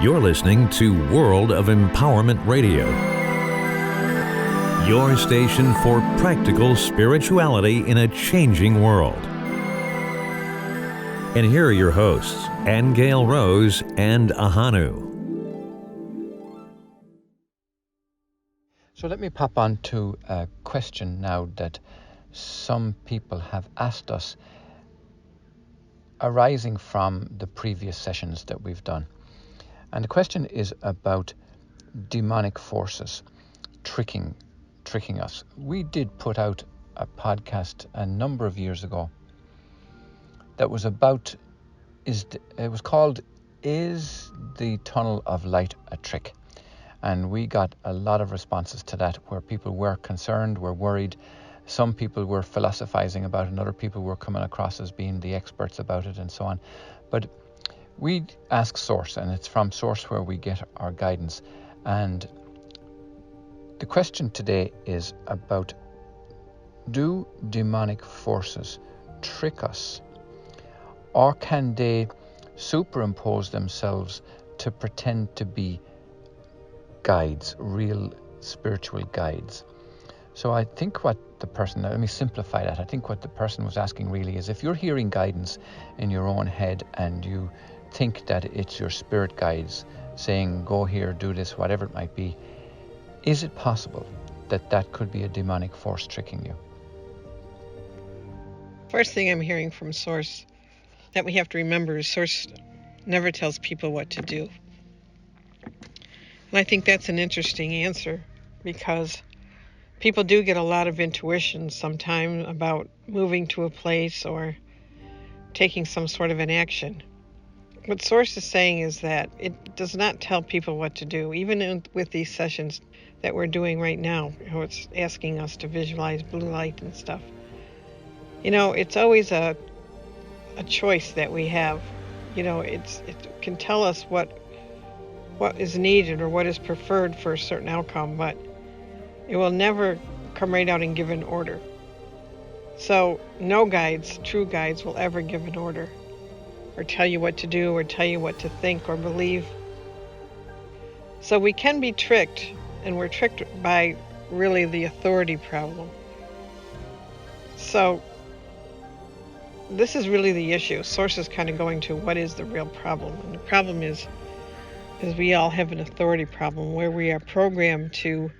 You're listening to World of Empowerment Radio, your station for practical spirituality in a changing world. And here are your hosts, Aingeal Rose and Ahonu. So let me pop on to a question now that some people have asked us, arising from the previous sessions that we've done. And the question is about demonic forces tricking us. We did put out a podcast a number of years ago that was about, it was called, Is the Tunnel of Light a Trick? And we got a lot of responses to that, where people were concerned, were worried. Some people were philosophizing about it, and other people were coming across as being the experts about it and so on. But we ask Source, and it's from Source where we get our guidance. And the question today is about, do demonic forces trick us? Or can they superimpose themselves to pretend to be guides, real spiritual guides? So I think what the person, let me simplify that. I think what the person was asking really is, if you're hearing guidance in your own head and you think that it's your spirit guides saying, go here, do this, whatever it might be, is it possible that that could be a demonic force tricking you? First thing I'm hearing from Source that we have to remember is Source never tells people what to do. And I think that's an interesting answer, because people do get a lot of intuition sometimes about moving to a place or taking some sort of an action. What Source is saying is that it does not tell people what to do, even with these sessions that we're doing right now. It's asking us to visualize blue light and stuff. It's always a choice that we have. It can tell us what is needed or what is preferred for a certain outcome, but it will never come right out and give an order. So no guides, true guides, will ever give an order or tell you what to do or tell you what to think or believe. So we can be tricked, and we're tricked by really the authority problem. So this is really the issue. Source is kind of going to what is the real problem. And the problem is we all have an authority problem, where we are programmed to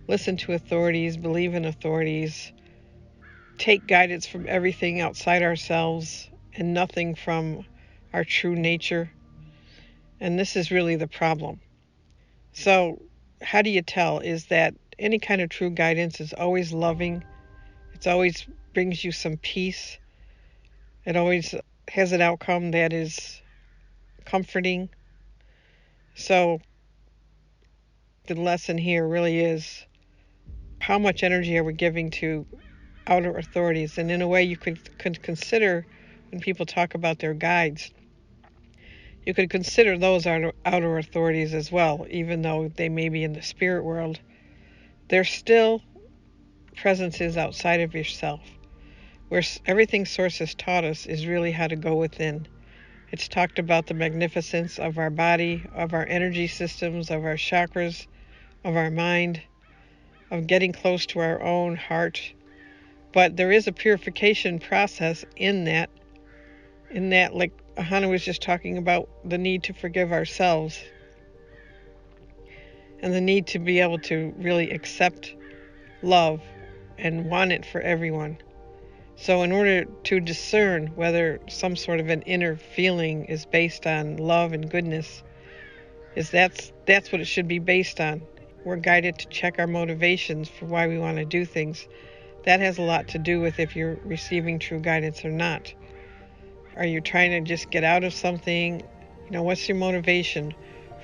listen to authorities, believe in authorities, take guidance from everything outside ourselves and nothing from our true nature. And this is really the problem. So how do you tell? Is that any kind of true guidance is always loving. It always brings you some peace. It always has an outcome that is comforting. So the lesson here really is, how much energy are we giving to outer authorities? And in a way, you could consider, when people talk about their guides, you could consider those outer authorities as well. Even though they may be in the spirit world, they're still presences outside of yourself. Where everything Source has taught us is really how to go within. It's talked about the magnificence of our body, of our energy systems, of our chakras, of our mind, of getting close to our own heart. But there is a purification process in that, like Ahonu was just talking about, the need to forgive ourselves and the need to be able to really accept love and want it for everyone. So in order to discern whether some sort of an inner feeling is based on love and goodness, that's what it should be based on. We're guided to check our motivations for why we want to do things. That has a lot to do with if you're receiving true guidance or not. Are you trying to just get out of something? What's your motivation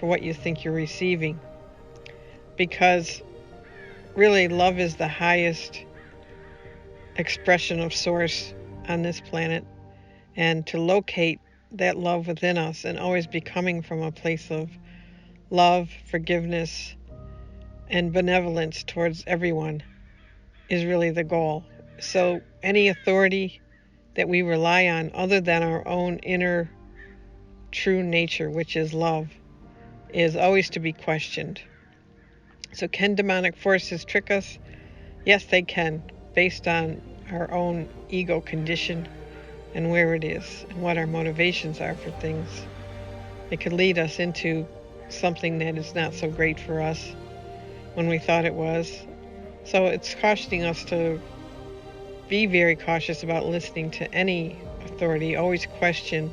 for what you think you're receiving? Because really, love is the highest expression of Source on this planet. And to locate that love within us and always be coming from a place of love, forgiveness, and benevolence towards everyone is really the goal. So any authority that we rely on other than our own inner true nature, which is love, is always to be questioned. So can demonic forces trick us? Yes, they can, based on our own ego condition and where it is and what our motivations are for things. It could lead us into something that is not so great for us when we thought it was. So it's cautioning us to be very cautious about listening to any authority. Always question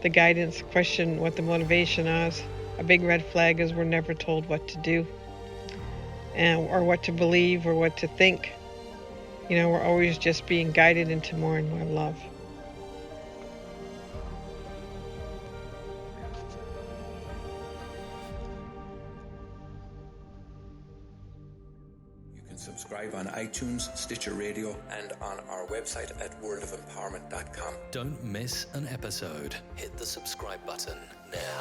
the guidance, question what the motivation is. A big red flag is we're never told what to do, or what to believe, or what to think. We're always just being guided into more and more love. You can subscribe on iTunes, Stitcher Radio, and on our website at worldofempowerment.com. Don't miss an episode. Hit the subscribe button now.